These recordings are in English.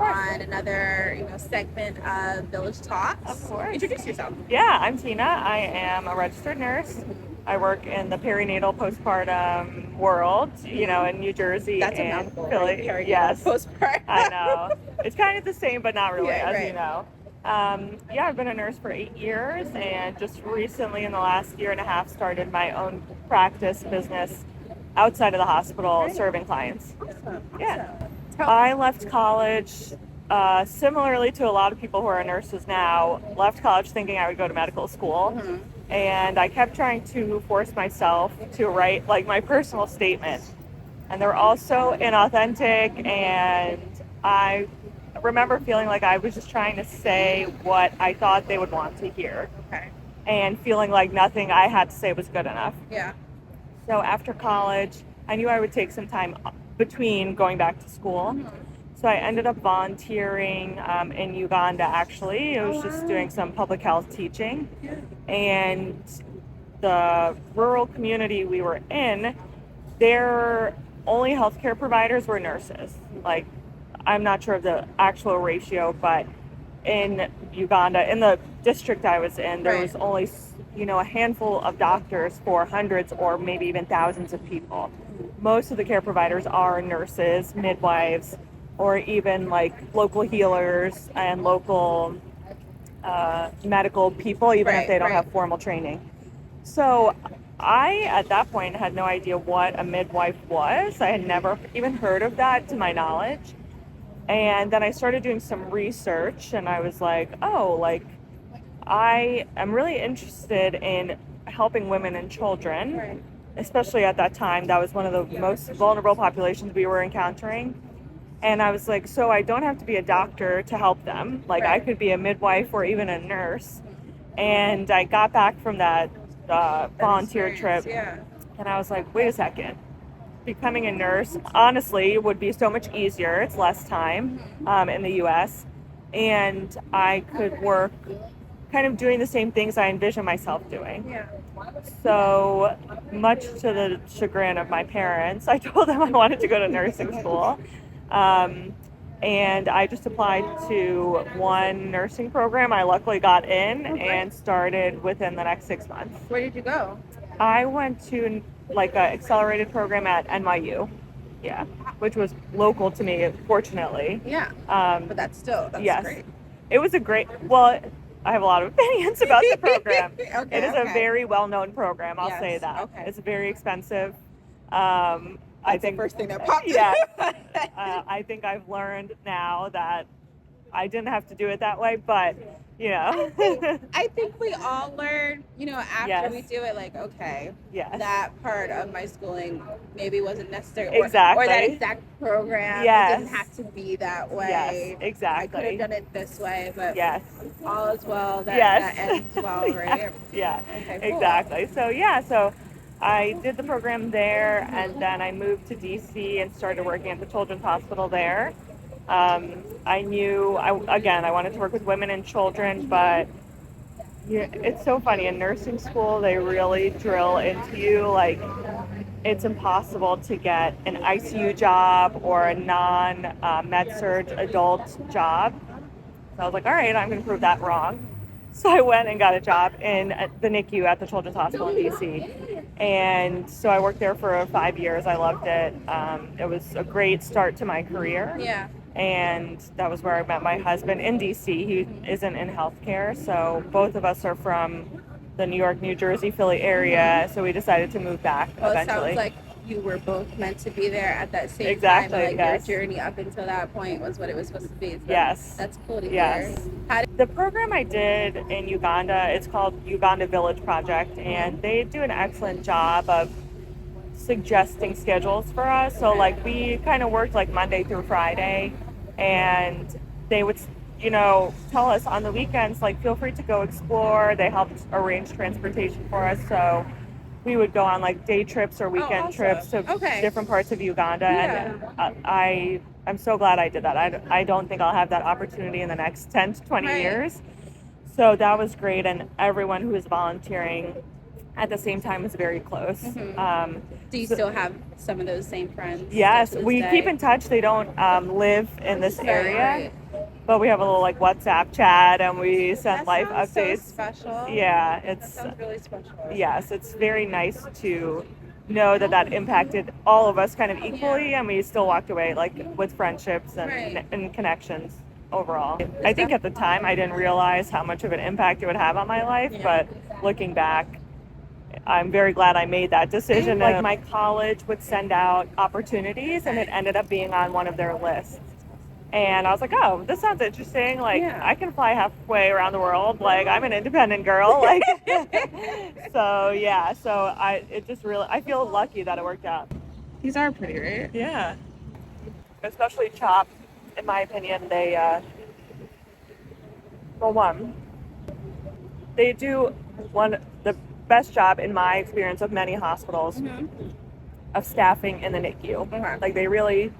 on another, segment of Village Talks. Of course. Introduce yourself. Yeah, I'm Tina. I am a registered nurse. I work in the perinatal postpartum world, in New Jersey That's a and mouthful, Philly. right? Perinatal, Yes, postpartum. I know. It's kind of the same, but not really, Yeah, as right. you know. I've been a nurse for 8 years, and just recently, in the last year and a half, started my own practice business outside of the hospital, Great. serving clients. Awesome. Yeah. Awesome. I left college similarly to a lot of people who are nurses now, left college thinking I would go to medical school. Mhm. And I kept trying to force myself to write like my personal statement. And they were all so inauthentic, and I remember feeling like I was just trying to say what I thought they would want to hear. Okay. And feeling like nothing I had to say was good enough. Yeah. So after college, I knew I would take some time between going back to school. Mhm. So I ended up volunteering in Uganda, actually. I was just doing some public health teaching. And the rural community we were in, their only healthcare providers were nurses. Like, I'm not sure of the actual ratio, but in Uganda, in the district I was in, there was only, a handful of doctors for hundreds or maybe even thousands of people. Most of the care providers are nurses, midwives, or even like local healers and local medical people, even if they don't have formal training. So I, at that point, had no idea what a midwife was. I had never even heard of that to my knowledge. And then I started doing some research, and I was like, I am really interested in helping women and children, especially at that time. That was one of the most vulnerable populations we were encountering. And I was like, so I don't have to be a doctor to help them. Like, I could be a midwife or even a nurse. And I got back from that volunteer trip, and I was like, wait a second. Becoming a nurse, honestly, would be so much easier. It's less time in the U.S. And I could work kind of doing the same things I envision myself doing. Yeah. So, much to the chagrin of my parents, I told them I wanted to go to nursing school. And I just applied to one nursing program. I luckily got in and started within the next 6 months. Where did you go? I went to like an accelerated program at NYU. Yeah, which was local to me, fortunately. Yeah. But that's great. It was a great, well, I have a lot of opinions about the program. Okay, It is a very well-known program, I'll say that. Okay. It's very expensive. I think the first thing that popped yeah. I think I've learned now that I didn't have to do it that way, but I think we all learn, after we do it, like, okay, that part of my schooling maybe wasn't necessary. Exactly. Or that exact program. It didn't have to be that way. Yes, exactly. I could have done it this way, but all is well that ends well, right? Yeah, okay, cool. Exactly. So I did the program there, and then I moved to DC and started working at the Children's Hospital there. I knew, I wanted to work with women and children, but it's so funny. In nursing school, they really drill into you, like, it's impossible to get an ICU job or a non-med-surg adult job. So I was like, all right, I'm going to prove that wrong. So I went and got a job in the NICU at the Children's Hospital in DC. And so I worked there for 5 years. I loved it. It was a great start to my career. Yeah. And that was where I met my husband in DC. He isn't in healthcare, so both of us are from the New York, New Jersey, Philly area. So we decided to move back eventually. It sounds like you were both meant to be there at that same time. Like your journey up until that point was what it was supposed to be. So that's cool to hear. The program I did in Uganda, it's called Uganda Village Project, and they do an excellent job of suggesting schedules for us. So like we kind of worked like Monday through Friday, and they would tell us on the weekends, like, feel free to go explore. They helped arrange transportation for us, so we would go on like day trips or weekend trips to different parts of Uganda. And I'm so glad I did that. I don't think I'll have that opportunity in the next 10 to 20 years. So that was great, and everyone who was volunteering at the same time is very close. Do you still have some of those same friends? Yes, we keep in touch. They don't live in this area, but we have a little like WhatsApp chat, and we send life updates. So special. Yeah, that sounds really special. Yes, it's very nice to know that impacted all of us kind of equally, and we still walked away like with friendships and connections overall. I think at the time I didn't realize how much of an impact it would have on my life, but looking back, I'm very glad I made that decision. Like my college would send out opportunities, and it ended up being on one of their lists. And I was like, oh, this sounds interesting. Like, I can fly halfway around the world. Like, I'm an independent girl. Like, I feel lucky that it worked out. These are pretty, right? Yeah. Especially CHOP, in my opinion, they do the best job, in my experience, of many hospitals of staffing in the NICU. Like, they really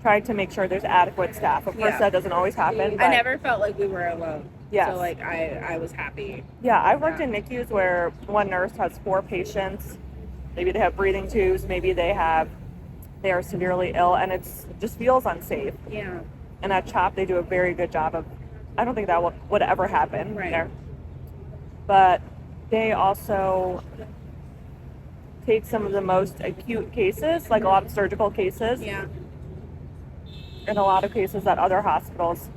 try to make sure there's adequate staff. Of course, that doesn't always happen. But I never felt like we were alone. So, like, I was happy. Yeah, I've worked in NICUs where one nurse has 4 patients. Maybe they have breathing tubes. Maybe they are severely ill, and it just feels unsafe. Yeah. And at CHOP, they do a very good job of, I don't think that would ever happen there. But they also take some of the most acute cases, like a lot of surgical cases. Yeah. In a lot of cases that other hospitals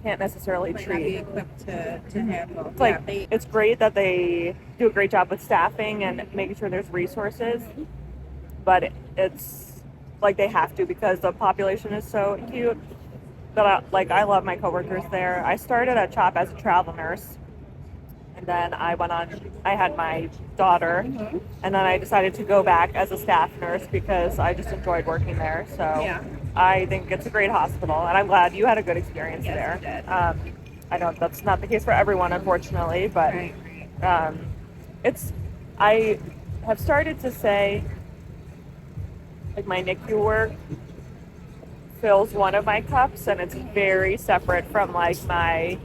can't necessarily treat. Not be equipped to handle. It's like, it's great that they do a great job with staffing and making sure there's resources, but it's like they have to because the population is so acute. But I love my coworkers there. I started at CHOP as a travel nurse, and then I had my daughter, and then I decided to go back as a staff nurse because I just enjoyed working there. So I think it's a great hospital, and I'm glad you had a good experience there. I did. I know that's not the case for everyone, unfortunately, but I have started to say, like, my NICU work fills one of my cups, and it's very separate from like my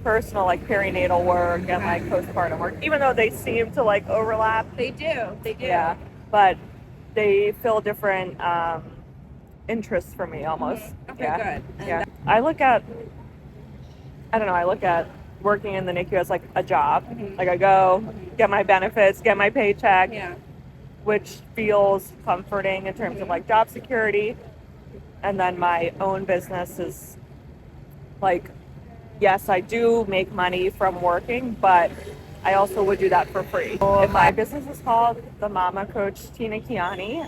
personal like perinatal work and like postpartum work, even though they seem to like overlap. They do. Yeah, but they fill different interests for me almost. Okay, good. Yeah. I look at working in the NICU as like a job. Like, I go, get my benefits, get my paycheck, which feels comforting in terms of like job security. And then my own business is like, yes, I do make money from working, but I also would do that for free. My business is called The Mama Coach Tina Khiani.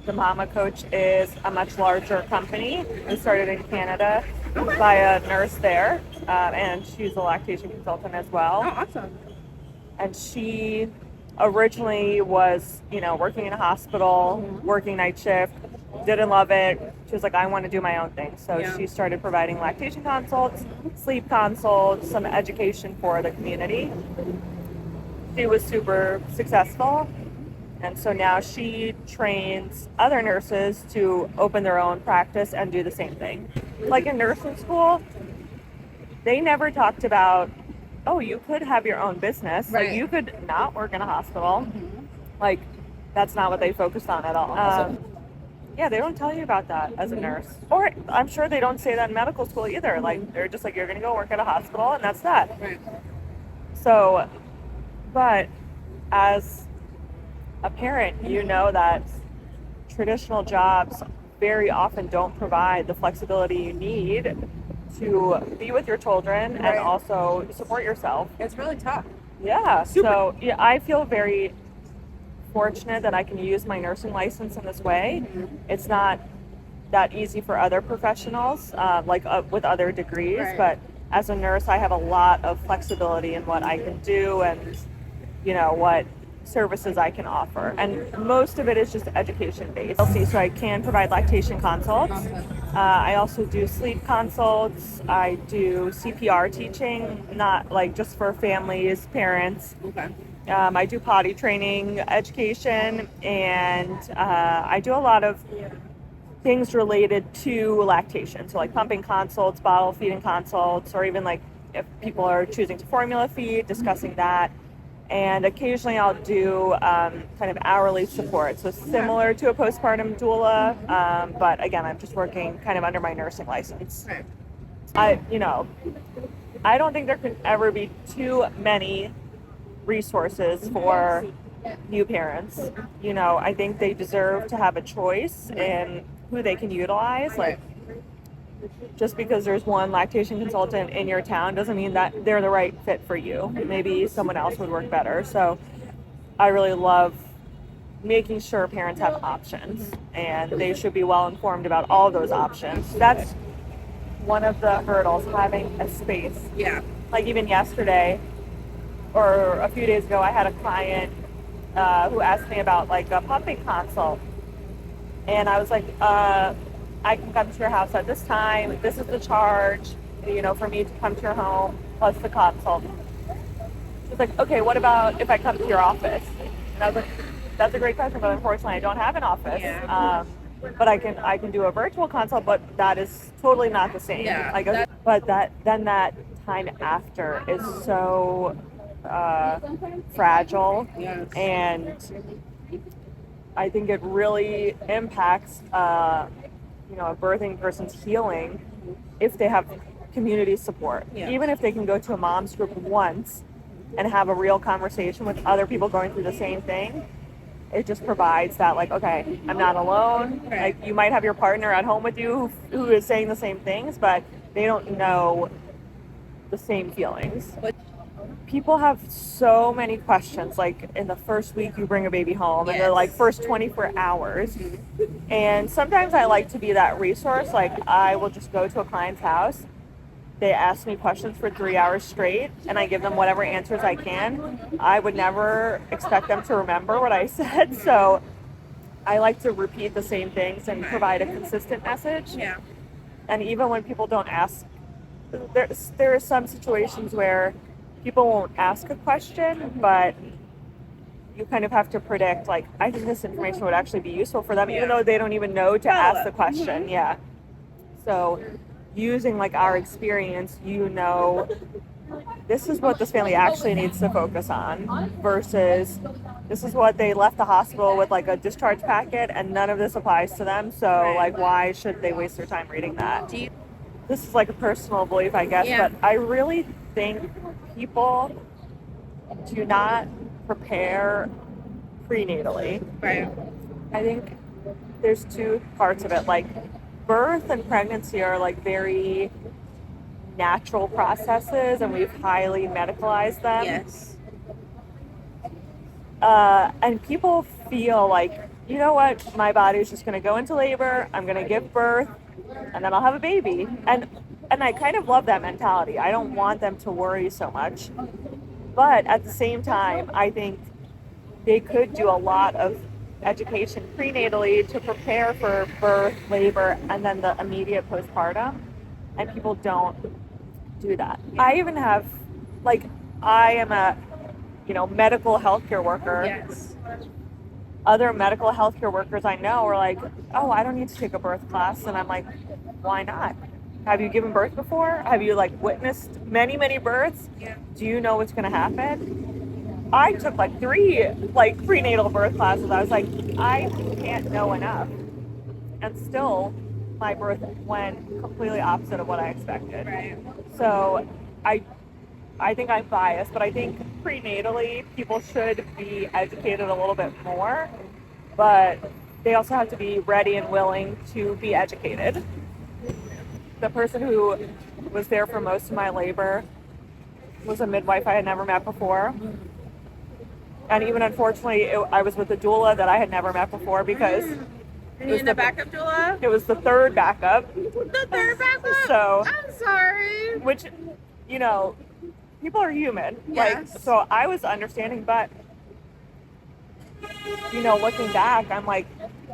The Mama Coach is a much larger company. It started in Canada by a nurse there, and she's a lactation consultant as well. Oh, awesome. And she originally was, working in a hospital, working night shift, didn't love it. She was like, I want to do my own thing. So she started providing lactation consults, sleep consults, some education for the community. She was super successful. And so now she trains other nurses to open their own practice and do the same thing. Like in nursing school, they never talked about, oh, you could have your own business. Like, you could not work in a hospital. Like, that's not what they focused on at all. Yeah, they don't tell you about that as a nurse. Or I'm sure they don't say that in medical school either. Like, they're just like, you're going to go work at a hospital, and that's that. Right. So, but as a parent, you know that traditional jobs very often don't provide the flexibility you need to be with your children and also support yourself. It's really tough. Yeah. So, I feel very fortunate that I can use my nursing license in this way. It's not that easy for other professionals, with other degrees, but as a nurse, I have a lot of flexibility in what I can do and, what services I can offer. And most of it is just education based. So I can provide lactation consults. I also do sleep consults. I do CPR teaching, not like just for families, parents. Okay. I do potty training education, and I do a lot of things related to lactation. So like pumping consults, bottle feeding consults, or even like if people are choosing to formula feed, discussing that. And occasionally I'll do kind of hourly support, so similar to a postpartum doula, but again, I'm just working kind of under my nursing license. I don't think there can ever be too many resources for new parents. I think they deserve to have a choice in who they can utilize. Like, just because there's one lactation consultant in your town doesn't mean that they're the right fit for you. Maybe someone else would work better. So I really love making sure parents have options, and they should be well informed about all those options. That's one of the hurdles, having a space. Yeah. Like even yesterday or a few days ago, I had a client who asked me about like a pumping consult. And I was like, I can come to your house at this time. This is the charge, for me to come to your home, plus the consult. She's like, okay, what about if I come to your office? And I was like, that's a great question, but unfortunately I don't have an office. Yeah. But I can do a virtual consult, but that is totally not the same. Yeah. But that time after is so fragile. Yes. And I think it really impacts a birthing person's healing if they have community support. Yeah. Even if they can go to a mom's group once and have a real conversation with other people going through the same thing, it just provides that, like, okay, I'm not alone. Right. Like, you might have your partner at home with you who is saying the same things, but they don't know the same feelings. People have so many questions, like in the first week you bring a baby home, and the like first 24 hours. And sometimes I like to be that resource. Like, I will just go to a client's house, they ask me questions for 3 hours straight, and I give them whatever answers I can. I would never expect them to remember what I said, so I like to repeat the same things and provide a consistent message. Yeah. And even when people don't ask, there are some situations where people won't ask a question, but you kind of have to predict, like, I think this information would actually be useful for them, even though they don't even know to ask the question. Yeah. So using like our experience, this is what this family actually needs to focus on versus this is what they left the hospital with, like a discharge packet, and none of this applies to them. So like, why should they waste their time reading that? This is like a personal belief, I guess, but I really think people do not prepare prenatally. Right. I think there's two parts of it. Like, birth and pregnancy are like very natural processes, and we've highly medicalized them. Yes. And people feel like, you know what, my body's just going to go into labor, I'm going to give birth, and then I'll have a baby. And I kind of love that mentality. I don't want them to worry so much. But at the same time, I think they could do a lot of education prenatally to prepare for birth, labor, and then the immediate postpartum. And people don't do that. I even have, like, I am a, medical healthcare worker. Yes. Other medical healthcare workers I know are like, oh, I don't need to take a birth class. And I'm like, why not? Have you given birth before? Have you like witnessed many, many births? Yeah. Do you know what's going to happen? I took like 3 prenatal birth classes. I was like, I can't know enough. And still my birth went completely opposite of what I expected. Right. So I think I'm biased, but I think prenatally people should be educated a little bit more, but they also have to be ready and willing to be educated. The person who was there for most of my labor was a midwife I had never met before. And even unfortunately, I was with a doula that I had never met before because You need a backup doula? it was the third backup. The third backup? So I'm sorry. Which, people are human. Yes. So I was understanding, but, looking back, I'm like,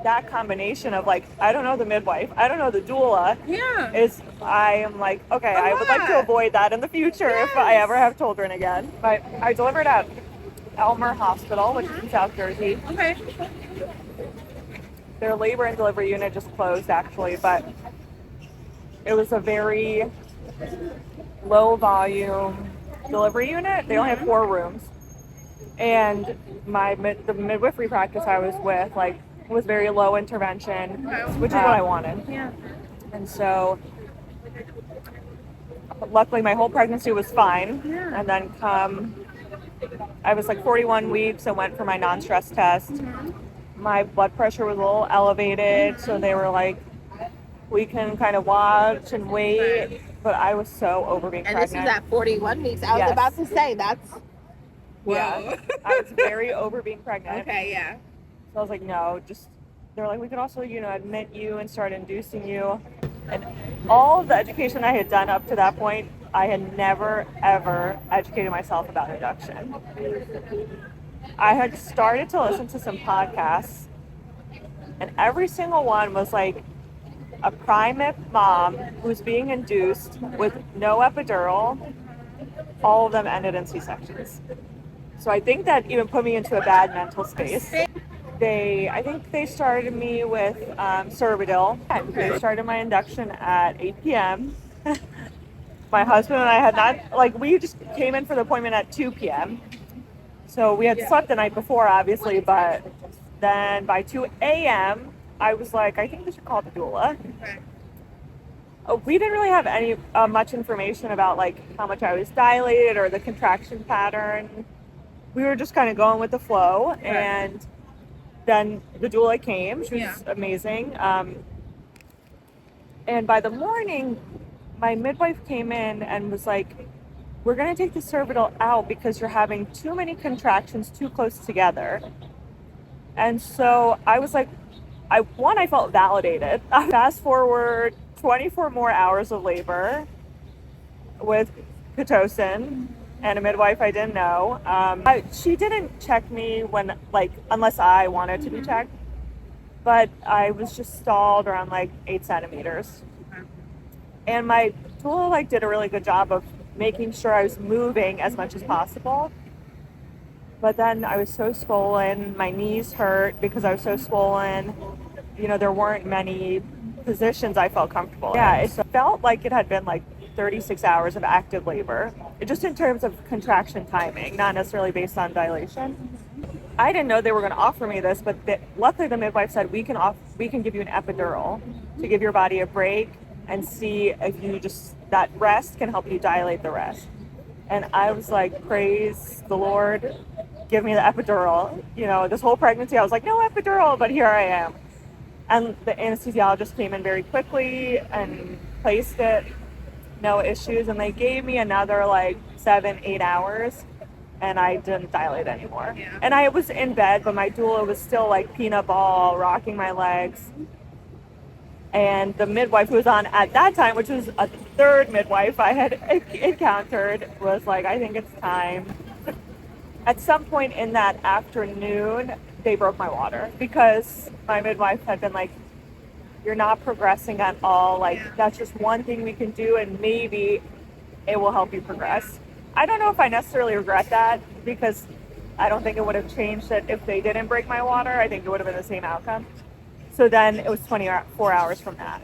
that combination of like, I don't know the midwife, I don't know the doula. Yeah. I am like, okay, I would like to avoid that in the future if I ever have children again. But I delivered at Elmer Hospital, which is in South Jersey. Okay. Their labor and delivery unit just closed, actually, but it was a very low volume delivery unit. They only had 4 rooms. And the midwifery practice I was with, like, was very low intervention, which is what I wanted. Yeah. And so, luckily, my whole pregnancy was fine. Yeah. And then I was like 41 weeks and went for my non-stress test. My blood pressure was a little elevated, so they were like, we can kind of watch and wait. But I was so over being pregnant. And this was at 41 weeks. I was about to say, that's... Whoa. Yeah, I was very over being pregnant. Okay, yeah. So I was like, no, they're like, we could also, admit you and start inducing you. And all of the education I had done up to that point, I had never, ever educated myself about induction. I had started to listen to some podcasts, and every single one was like a primate mom who's being induced with no epidural. All of them ended in C-sections. So I think that even put me into a bad mental space. I think they started me with Cervidil. They started my induction at 8 p.m. My husband and I had not, we just came in for the appointment at 2 p.m. So we had slept the night before, obviously, but then by 2 a.m., I was like, I think we should call the doula. We didn't really have any much information about how much I was dilated or the contraction pattern. We were just kind of going with the flow, and then the doula came. She was amazing. And by the morning, my midwife came in and was like, we're going to take the Cervidil out because you're having too many contractions too close together. And so I was like, I felt validated. Fast forward 24 more hours of labor with Pitocin and a midwife I didn't know. She didn't check me unless I wanted to be checked, but I was just stalled around 8 centimeters. And my doula did a really good job of making sure I was moving as much as possible. But then I was so swollen, my knees hurt because I was so swollen. There weren't many positions I felt comfortable in. Yeah, it felt like it had been 36 hours of active labor, just in terms of contraction timing, not necessarily based on dilation. I didn't know they were going to offer me this, but luckily the midwife said we can give you an epidural to give your body a break and see if that rest can help you dilate the rest. And I was like, praise the Lord, give me the epidural. This whole pregnancy I was like, no epidural, but here I am. And the anesthesiologist came in very quickly and placed it, no issues. And they gave me another 7-8 hours, and I didn't dilate anymore. Yeah. And I was in bed, but my doula was still peanut ball, rocking my legs. And the midwife who was on at that time, which was a third midwife I had encountered, was like, I think it's time. At some point in that afternoon, they broke my water because my midwife had been like, you're not progressing at all. That's just one thing we can do, and maybe it will help you progress. I don't know if I necessarily regret that because I don't think it would have changed it if they didn't break my water. I think it would have been the same outcome. So then it was 24 hours from that.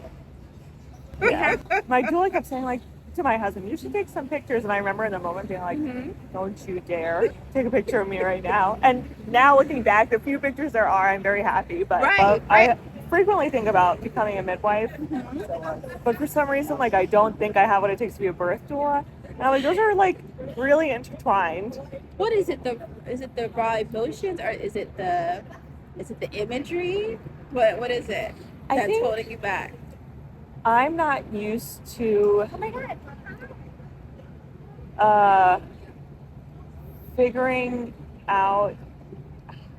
Yeah. My doula kept saying to my husband, you should take some pictures. And I remember in the moment being like, don't you dare take a picture of me right now. And now looking back, the few pictures there are, I'm very happy. But I frequently think about becoming a midwife. But for some reason, I don't think I have what it takes to be a birth doula. And I'm like, those are really intertwined. What is it? Is it the raw emotions, or is it the imagery? What is it that's holding you back? I'm not used to figuring out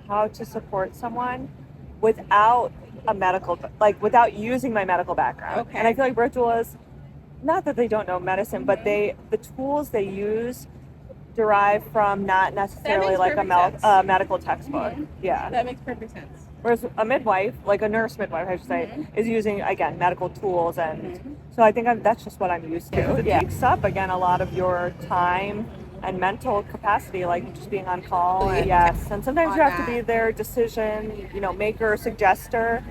how to support someone without without using my medical background. Okay. And I feel like birth doulas, not that they don't know medicine, but the tools they use derive from not necessarily a medical textbook. Mm-hmm. Yeah. That makes perfect sense. Whereas a midwife, a nurse midwife, I should say, is using, again, medical tools. And so I think that's just what I'm used to. It takes up, again, a lot of your time and mental capacity, just being on call. And yes, and sometimes you have to be their decision, maker, suggester,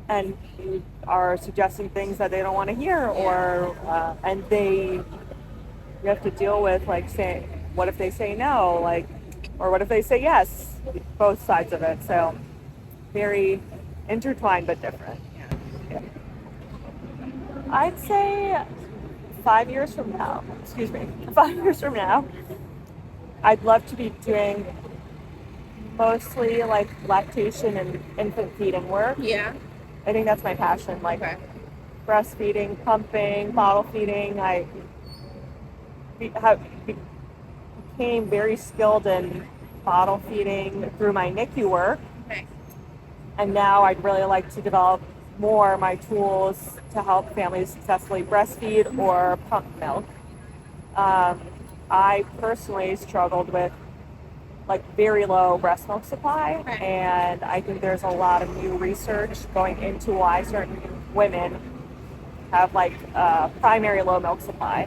and you are suggesting things that they don't want to hear, or and you have to deal with, say, what if they say no? Or what if they say yes? Both sides of it. So very intertwined but different. Yeah. I'd say 5 years from now, 5 years from now, I'd love to be doing mostly like lactation and infant feeding work. Yeah. I think that's my passion, like breastfeeding, pumping, bottle feeding. I became very skilled in bottle feeding through my NICU work. Okay. And now I'd really like to develop more my tools to help families successfully breastfeed or pump milk. I personally struggled with like very low breast milk supply, and I think there's a lot of new research going into why certain women have like primary low milk supply.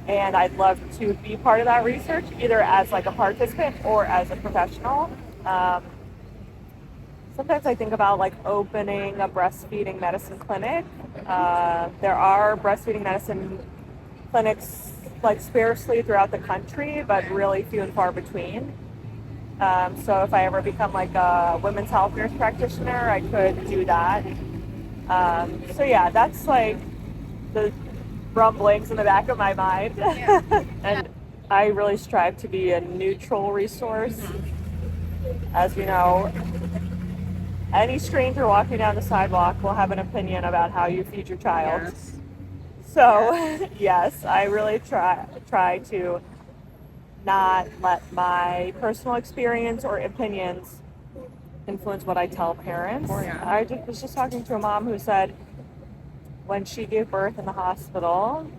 And I'd love to be part of that research, either as like a participant or as a professional. Sometimes I think about like opening a breastfeeding medicine clinic. There are breastfeeding medicine clinics like sparsely throughout the country, but really few and far between. So if I ever become like a women's health nurse practitioner, I could do that. So yeah, that's like the rumblings in the back of my mind. Yeah. And I really strive to be a neutral resource. As you know, any stranger walking down the sidewalk will have an opinion about how you feed your child. Yes. So yes, I really try to not let my personal experience or opinions influence what I tell parents. I was just talking to a mom who said when she gave birth in the hospital,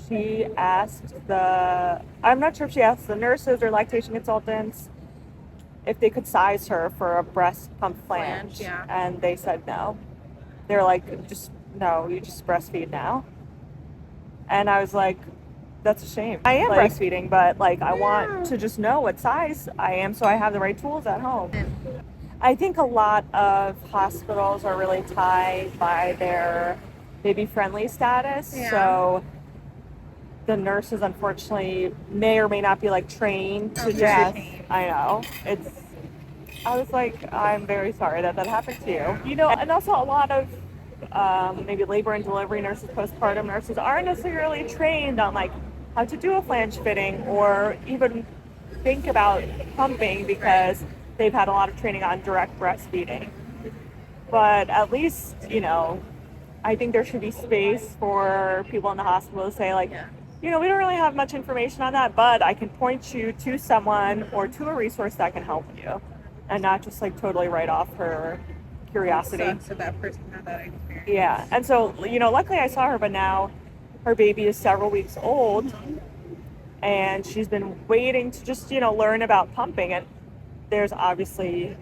she asked I'm not sure if she asked the nurses or lactation consultants if they could size her for a breast pump flange. And they said no. They're like, just no, you just breastfeed now. And I was like, that's a shame. I am breastfeeding, but like I want to just know what size I am so I have the right tools at home. I think a lot of hospitals are really tied by their baby-friendly status. Yeah. So the nurses, unfortunately, may or may not be like trained to just. I know. I was like, I'm very sorry that happened to you. You know, and also a lot of maybe labor and delivery nurses, postpartum nurses aren't necessarily trained on like how to do a flange fitting or even think about pumping because they've had a lot of training on direct breastfeeding. But at least, you know, I think there should be space for people in the hospital to say like, you know, we don't really have much information on that, but I can point you to someone or to a resource that can help you, and not just like totally write off her curiosity. So that person had that experience. Yeah, and so, you know, luckily I saw her, but now her baby is several weeks old, and she's been waiting to just, you know, learn about pumping. And there's obviously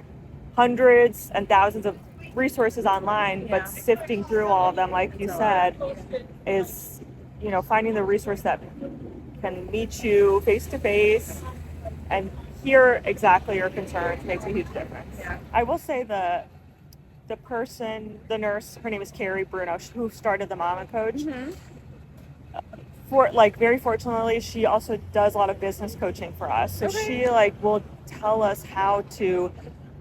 hundreds and thousands of resources online, but sifting through all of them, like you said, is, you know, finding the resource that can meet you face to face and hear exactly your concerns makes a huge difference. Yeah. I will say the nurse, her name is Carrie Bruno, who started the Mama Coach. Very fortunately, she also does a lot of business coaching for us. So she will tell us how to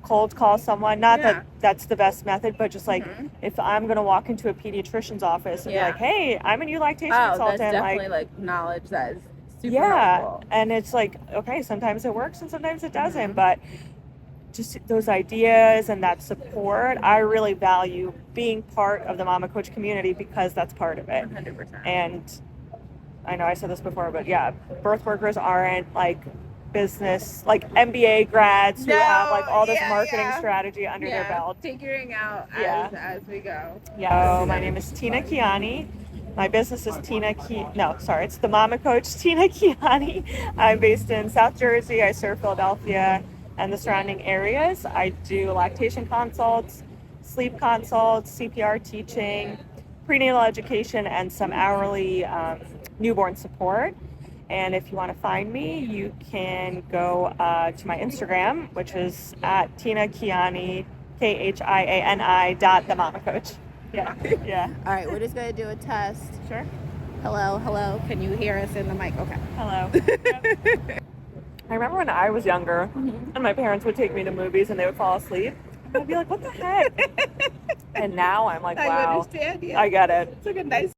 cold call someone. Not that that's the best method, but just like if I'm going to walk into a pediatrician's office and be like, hey, I'm a new lactation consultant. That's definitely like knowledge that is super helpful. And it's like, okay, sometimes it works and sometimes it doesn't, but just those ideas and that support, I really value being part of the Mama Coach community because that's part of it. 100%. And I know I said this before, but birth workers aren't like business, like MBA grads who have like all this marketing strategy under their belt. Figuring out as we go. Yeah. So my name is Tina Khiani. My business is it's the Mama Coach Tina Khiani. I'm based in South Jersey. I serve Philadelphia and the surrounding areas. I do lactation consults, sleep consults, CPR teaching, prenatal education, and some hourly newborn support. And if you want to find me, you can go to my Instagram, which is at Tina Khiani, KHIANI.TheMamaCoach. Yeah. Yeah. All right, we're just going to do a test. Sure. Hello. Can you hear us in the mic? Okay. Hello. I remember when I was younger and my parents would take me to movies and they would fall asleep. I'd be like, what the heck? And now I'm like, wow. I understand, yeah. I get it. It's like a nice